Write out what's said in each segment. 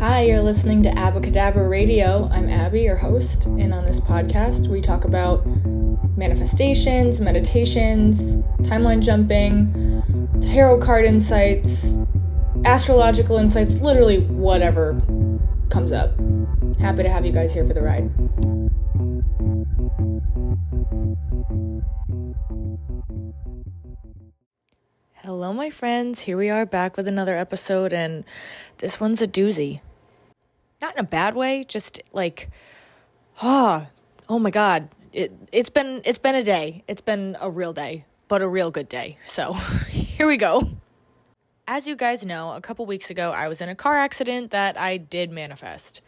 Hi, you're listening to Abacadabra Radio. I'm Abby, your host, and on this podcast we talk about manifestations, meditations, timeline jumping, tarot card insights, astrological insights, literally whatever comes up. Happy to have you guys here for the ride. Hello, my friends. Here we are back with another episode, and this one's a doozy. Not in a bad way, just like, oh my God. It's been a day. It's been a real day, but a real good day. So here we go. As you guys know, a couple weeks ago, I was in a car accident that I did manifest.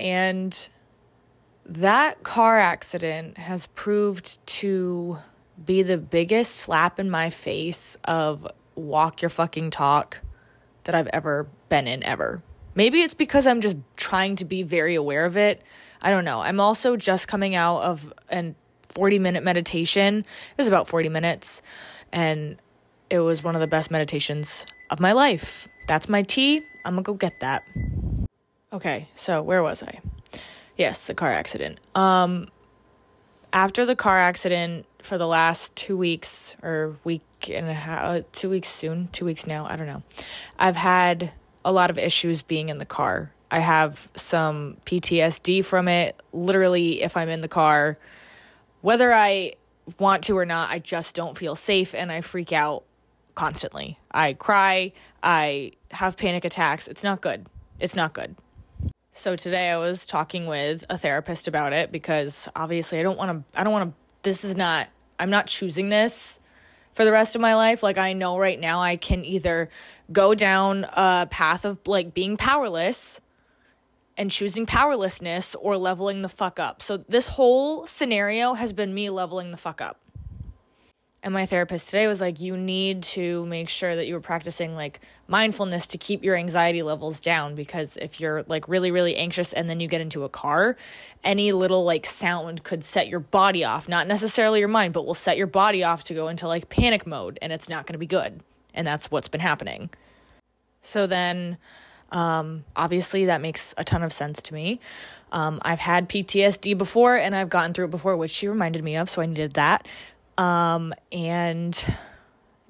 And that car accident has proved to be the biggest slap in my face of walk your fucking talk that I've ever been in, ever. Maybe it's because I'm just trying to be very aware of it. I don't know. I'm also just coming out of a 40-minute meditation. It was about 40 minutes, and it was one of the best meditations of my life. That's my tea. I'm gonna go get that. Okay, so where was I? Yes, the car accident. After the car accident, for the last 2 weeks or week and a half, 2 weeks soon, 2 weeks now, I don't know. I've had a lot of issues being in the car. I have some PTSD from it. Literally, if I'm in the car, whether I want to or not, I just don't feel safe and I freak out constantly. I cry. I have panic attacks. It's not good. It's not good. So today I was talking with a therapist about it because obviously I'm not choosing this for the rest of my life. Like, I know right now I can either go down a path of like being powerless and choosing powerlessness or leveling the fuck up. So this whole scenario has been me leveling the fuck up. And my therapist today was like, you need to make sure that you were practicing like mindfulness to keep your anxiety levels down, because if you're like really, really anxious and then you get into a car, any little like sound could set your body off, not necessarily your mind, but will set your body off to go into like panic mode, and it's not going to be good. And that's what's been happening. So then obviously that makes a ton of sense to me. I've had PTSD before and I've gotten through it before, which she reminded me of. So I needed that. And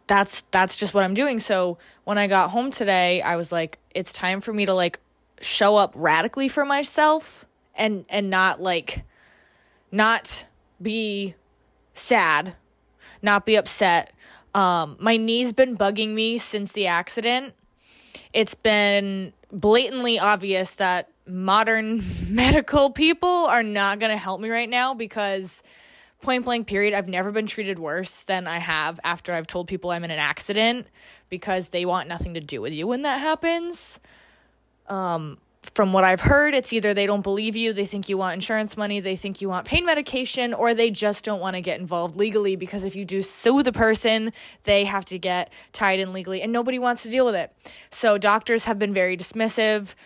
that's just what I'm doing. So when I got home today, I was like, it's time for me to like show up radically for myself and not be sad, not be upset. My knee's been bugging me since the accident. It's been blatantly obvious that modern medical people are not going to help me right now, because point blank period, I've never been treated worse than I have after I've told people I'm in an accident, because they want nothing to do with you when that happens. From what I've heard, it's either they don't believe you, they think you want insurance money, they think you want pain medication, or they just don't want to get involved legally, because if you do sue the person, they have to get tied in legally, and nobody wants to deal with it. So doctors have been very dismissive,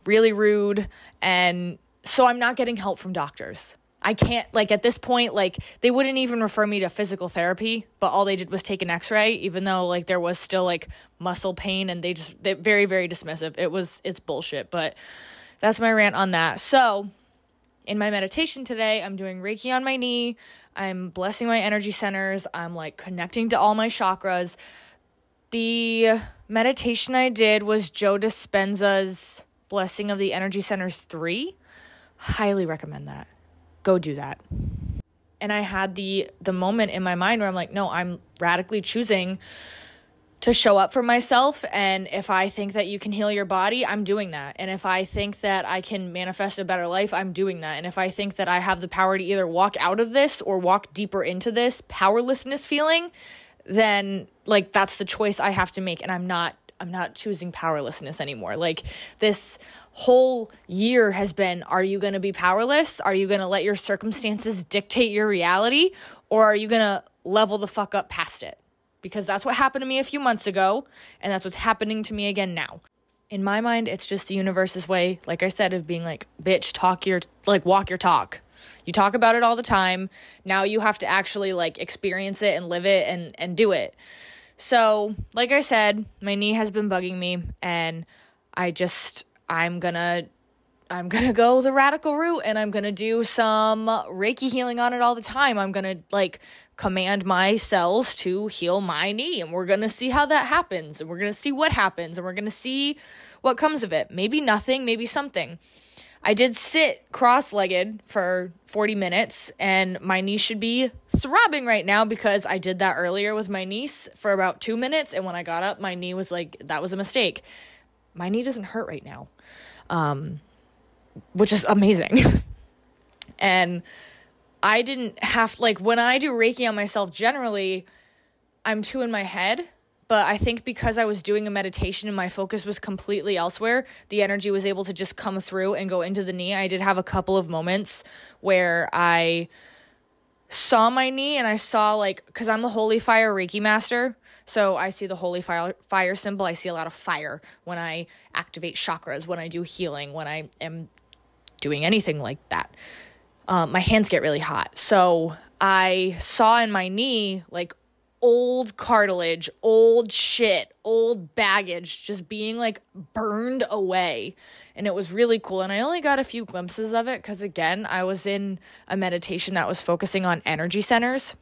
really rude, and so I'm not getting help from doctors. I can't, like, at this point, like, they wouldn't even refer me to physical therapy, but all they did was take an x-ray, even though, like, there was still, like, muscle pain, and they're very, very dismissive. It's bullshit, but that's my rant on that. So, in my meditation today, I'm doing Reiki on my knee, I'm blessing my energy centers, I'm, like, connecting to all my chakras. The meditation I did was Joe Dispenza's Blessing of the Energy Centers 3. Highly recommend that. Go do that. And I had the moment in my mind where I'm like, no, I'm radically choosing to show up for myself. And if I think that you can heal your body, I'm doing that. And if I think that I can manifest a better life, I'm doing that. And if I think that I have the power to either walk out of this or walk deeper into this powerlessness feeling, then like that's the choice I have to make. And I'm not choosing powerlessness anymore. Like, this whole year has been, are you going to be powerless? Are you going to let your circumstances dictate your reality? Or are you going to level the fuck up past it? Because that's what happened to me a few months ago, and that's what's happening to me again now. In my mind, it's just the universe's way, like I said, of being like, bitch, walk your talk. You talk about it all the time. Now you have to actually like experience it and live it and do it. So, like I said, my knee has been bugging me, and I'm gonna go the radical route, and I'm gonna do some Reiki healing on it all the time. I'm gonna like command my cells to heal my knee, and we're gonna see how that happens, and we're gonna see what happens, and we're gonna see what comes of it. Maybe nothing, maybe something. I did sit cross-legged for 40 minutes, and my knee should be throbbing right now because I did that earlier with my niece for about 2 minutes, and when I got up, my knee was like, that was a mistake. My knee doesn't hurt right now, which is amazing. And I didn't have, like, when I do Reiki on myself, generally, I'm too in my head. But I think because I was doing a meditation and my focus was completely elsewhere, the energy was able to just come through and go into the knee. I did have a couple of moments where I saw my knee and I saw, like, because I'm the Holy Fire Reiki Master, so I see the Holy Fire symbol. I see a lot of fire when I activate chakras, when I do healing, when I am doing anything like that. My hands get really hot. So I saw in my knee, like, old cartilage, old shit, old baggage just being like burned away. And it was really cool. And I only got a few glimpses of it because, again, I was in a meditation that was focusing on energy centers.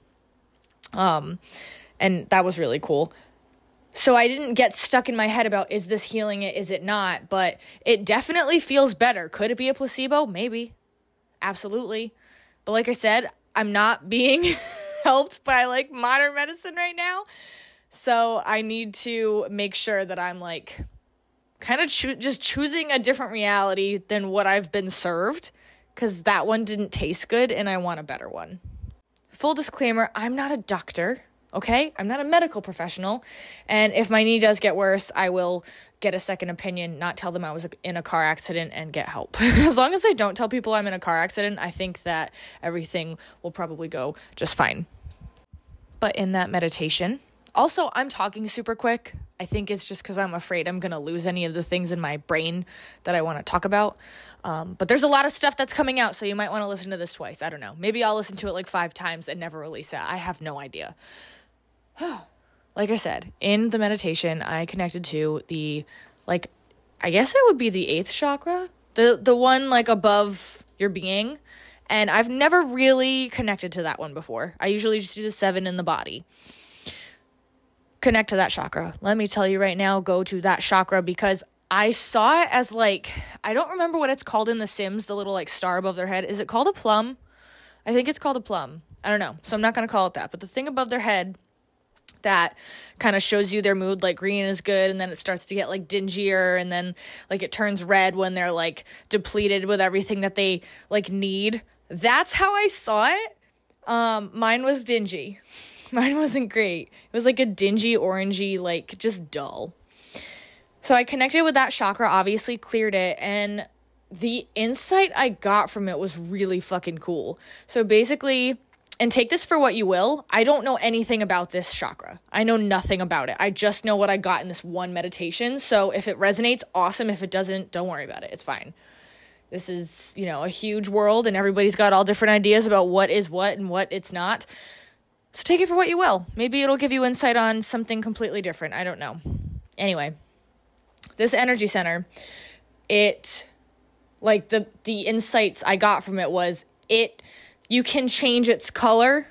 And that was really cool. So I didn't get stuck in my head about, is this healing it, is it not? But it definitely feels better. Could it be a placebo? Maybe. Absolutely. But like I said, I'm not being helped by like modern medicine right now. So I need to make sure that I'm like kind of just choosing a different reality than what I've been served, because that one didn't taste good and I want a better one. Full disclaimer, I'm not a doctor, okay? I'm not a medical professional. And if my knee does get worse, I will get a second opinion, not tell them I was in a car accident, and get help. As long as I don't tell people I'm in a car accident, I think that everything will probably go just fine. But in that meditation, also, I'm talking super quick. I think it's just because I'm afraid I'm going to lose any of the things in my brain that I want to talk about. But there's a lot of stuff that's coming out, so you might want to listen to this twice. I don't know. Maybe I'll listen to it like 5 times and never release it. I have no idea. Like I said, in the meditation, I connected to the, like, I guess it would be the 8th chakra, the one like above your being. And I've never really connected to that one before. I usually just do the 7 in the body. Connect to that chakra. Let me tell you right now, go to that chakra, because I saw it as like, I don't remember what it's called in The Sims, the little like star above their head. Is it called a plum? I think it's called a plum. I don't know. So I'm not going to call it that. But the thing above their head that kind of shows you their mood, like green is good, and then it starts to get like dingier, and then like it turns red when they're like depleted with everything that they like need. That's how I saw it. Mine was dingy. Mine wasn't great. It was like a dingy, orangey, like just dull. So I connected with that chakra, obviously cleared it, and the insight I got from it was really fucking cool. So basically, and take this for what you will, I don't know anything about this chakra. I know nothing about it. I just know what I got in this one meditation. So if it resonates, awesome. If it doesn't, don't worry about it. It's fine. This is, a huge world, and everybody's got all different ideas about what is what and what it's not. So take it for what you will. Maybe it'll give you insight on something completely different. I don't know. Anyway, this energy center, it, like the insights I got from it was you can change its color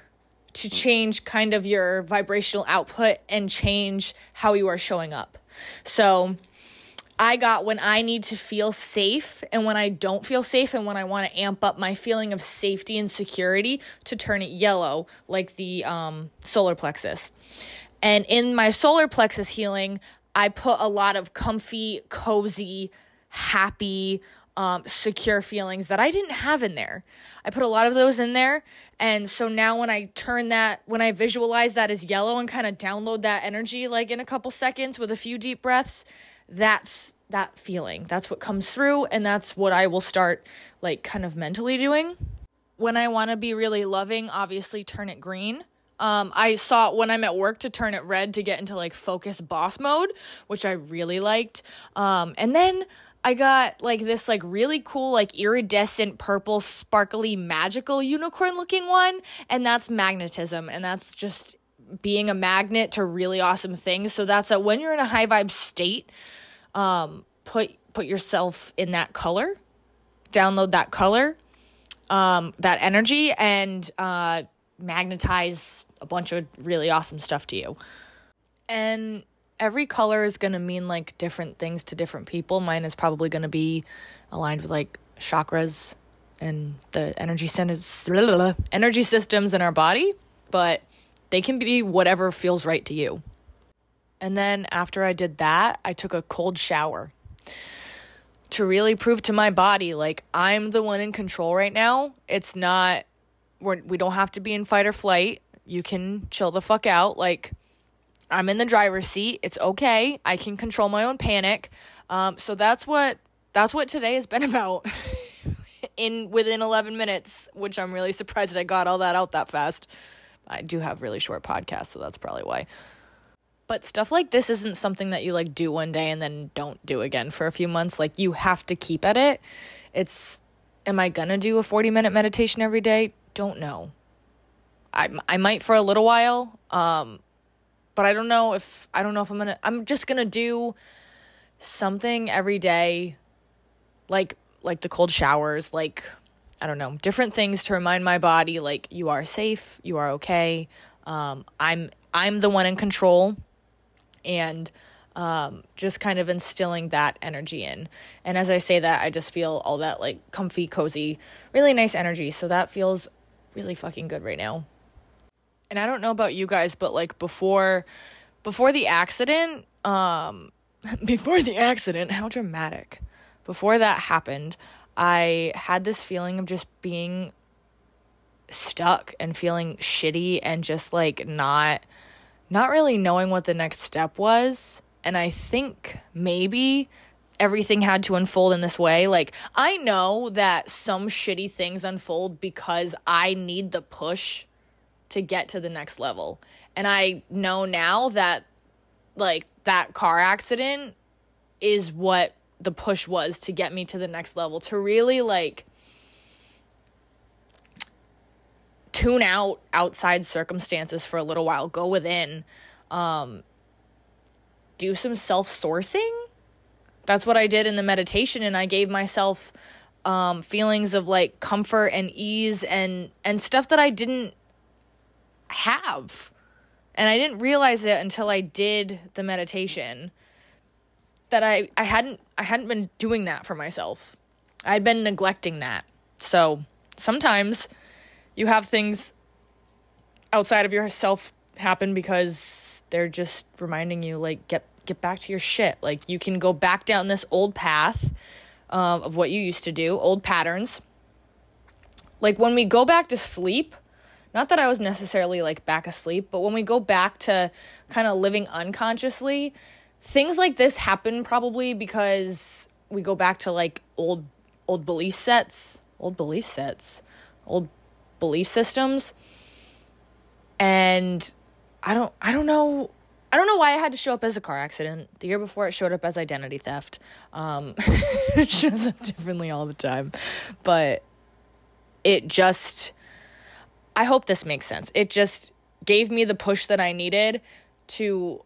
to change kind of your vibrational output and change how you are showing up. So I got when I need to feel safe and when I don't feel safe and when I want to amp up my feeling of safety and security, to turn it yellow, like the solar plexus. And in my solar plexus healing, I put a lot of comfy, cozy, happy, secure feelings that I didn't have in there. I put a lot of those in there. And so now when I visualize that as yellow and kind of download that energy, like in a couple seconds with a few deep breaths, that's that feeling. That's what comes through. And that's what I will start like kind of mentally doing. When I want to be really loving, obviously turn it green. I saw when I'm at work to turn it red to get into like focus boss mode, which I really liked. And then I got like this like really cool, like iridescent purple, sparkly, magical unicorn looking one. And that's magnetism. And that's just being a magnet to really awesome things. So that's when you're in a high vibe state, put yourself in that color, download that color, that energy, and magnetize a bunch of really awesome stuff to you. And every color is going to mean like different things to different people. Mine is probably going to be aligned with like chakras and the energy systems in our body, but they can be whatever feels right to you. And then after I did that, I took a cold shower to really prove to my body, like, I'm the one in control right now. It's not, we don't have to be in fight or flight. You can chill the fuck out. Like, I'm in the driver's seat. It's okay. I can control my own panic. So that's what today has been about within 11 minutes, which I'm really surprised that I got all that out that fast. I do have really short podcasts, so that's probably why. But stuff like this isn't something that you like do one day and then don't do again for a few months. Like, you have to keep at it. Am I gonna do a 40-minute meditation every day? Don't know. I might for a little while. But I don't know if I'm just gonna do something every day. Like the cold showers, like, I don't know, different things to remind my body, like, you are safe, you are okay. I'm the one in control. And just kind of instilling that energy in. And as I say that, I just feel all that like comfy, cozy, really nice energy. So that feels really fucking good right now. And I don't know about you guys, but like before the accident, how dramatic. Before that happened, I had this feeling of just being stuck and feeling shitty and just like not really knowing what the next step was. And I think maybe everything had to unfold in this way. Like, I know that some shitty things unfold because I need the push to get to the next level. And I know now that, like, that car accident is what the push was to get me to the next level, to really, like, tune out outside circumstances for a little while, go within, do some self-sourcing. That's what I did in the meditation, and I gave myself feelings of like comfort and ease and stuff that I didn't have. And I didn't realize it until I did the meditation that I hadn't been doing that for myself. I'd been neglecting that. So sometimes you have things outside of yourself happen because they're just reminding you, like, get back to your shit. Like, you can go back down this old path of what you used to do, old patterns. Like, when we go back to sleep, not that I was necessarily, like, back asleep, but when we go back to kind of living unconsciously, things like this happen probably because we go back to, like, old belief systems. And I don't know why I had to show up as a car accident. The year before, it showed up as identity theft. It shows up differently all the time. But I hope this makes sense. It just gave me the push that I needed to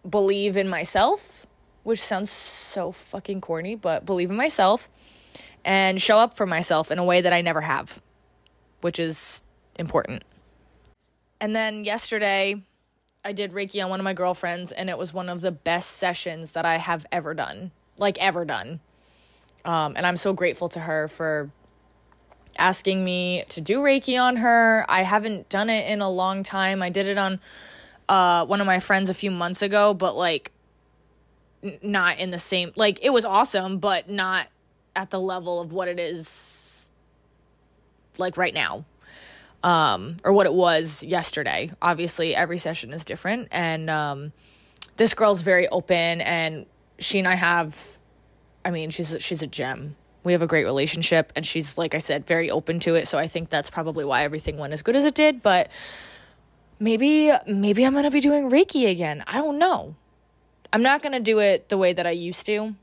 believe in myself, which sounds so fucking corny, but believe in myself and show up for myself in a way that I never have, which is important. And then yesterday, I did Reiki on one of my girlfriends, and it was one of the best sessions that I have ever done. And I'm so grateful to her for asking me to do Reiki on her. I haven't done it in a long time. I did it on one of my friends a few months ago, but like not in the same, like, it was awesome, but not at the level of what it is like right now. Or what it was yesterday. Obviously, every session is different. And this girl's very open, and she and I she's a gem. We have a great relationship, and she's, like I said, very open to it. So I think that's probably why everything went as good as it did. But maybe I'm going to be doing Reiki again. I don't know. I'm not going to do it the way that I used to.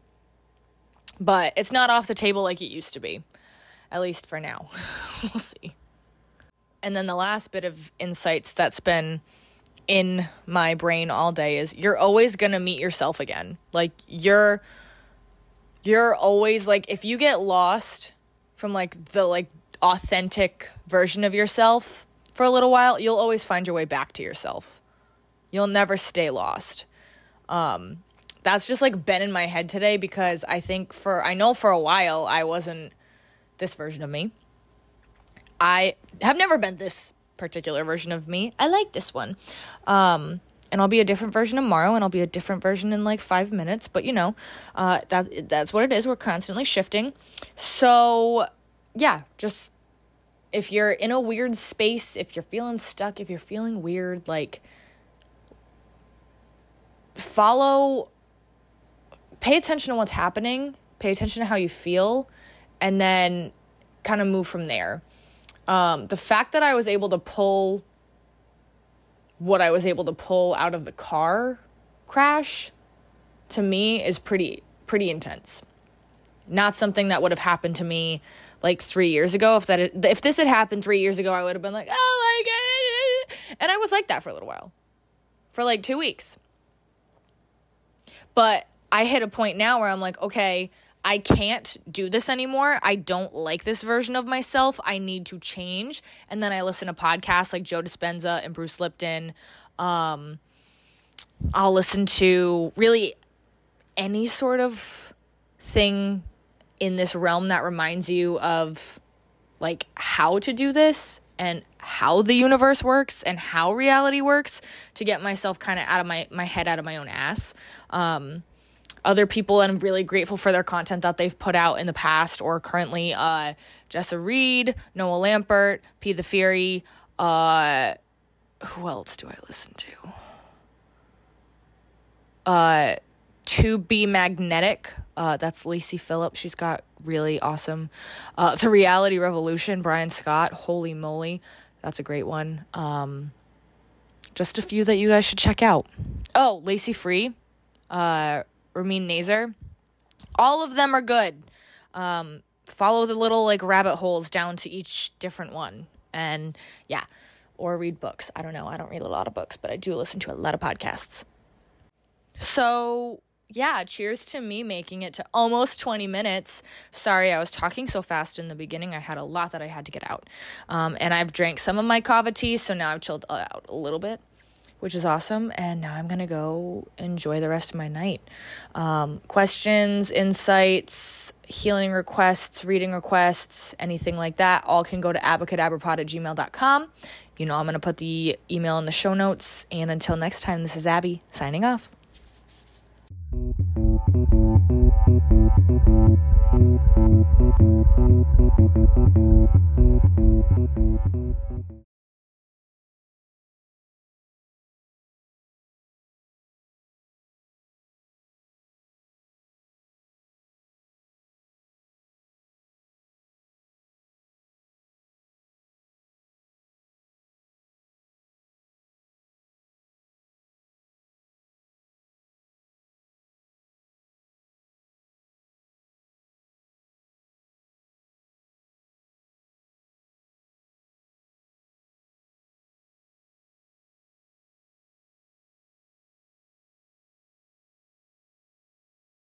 But it's not off the table like it used to be. At least for now. We'll see. And then the last bit of insights that's been in my brain all day is you're always going to meet yourself again. Like, you're you're always, like, if you get lost from, like, the, like, authentic version of yourself for a little while, you'll always find your way back to yourself. You'll never stay lost. That's just, like, been in my head today, because I know for a while I wasn't this version of me. I have never been this particular version of me. I like this one. And I'll be a different version tomorrow, and I'll be a different version in like 5 minutes. But, you know, that's what it is. We're constantly shifting. So, yeah, just if you're in a weird space, if you're feeling stuck, if you're feeling weird, like, pay attention to what's happening, pay attention to how you feel, and then kind of move from there. The fact that I was able to pull what I was able to pull out of the car crash, to me, is pretty intense. Not something that would have happened to me like 3 years ago. If this had happened 3 years ago, I would have been like, oh my God. And I was like that for a little while. For like 2 weeks. But I hit a point now where I'm like, okay, I can't do this anymore. I don't like this version of myself. I need to change. And then I listen to podcasts like Joe Dispenza and Bruce Lipton. I'll listen to really any sort of thing in this realm that reminds you of like how to do this and how the universe works and how reality works, to get myself kind of out of my head, out of my own ass. Other people, and I'm really grateful for their content that they've put out in the past or currently, Jessa Reed, Noah Lampert, P. The Fury, who else do I listen to? To Be Magnetic, that's Lacey Phillip, she's got really awesome, The Reality Revolution, Brian Scott, holy moly, that's a great one. Just a few that you guys should check out. Oh, Lacey Free, Ramin Nazar, all of them are good. Follow the little like rabbit holes down to each different one, and yeah, or read books. I don't know, I don't read a lot of books, but I do listen to a lot of podcasts. So yeah, cheers to me making it to almost 20 minutes. Sorry, I was talking so fast in the beginning. I had a lot that I had to get out, and I've drank some of my kava tea, so now I've chilled out a little bit, which is awesome. And now I'm going to go enjoy the rest of my night. Questions, insights, healing requests, reading requests, anything like that, all can go to abacadabrapod@gmail.com. You know, I'm going to put the email in the show notes. And until next time, this is Abby signing off.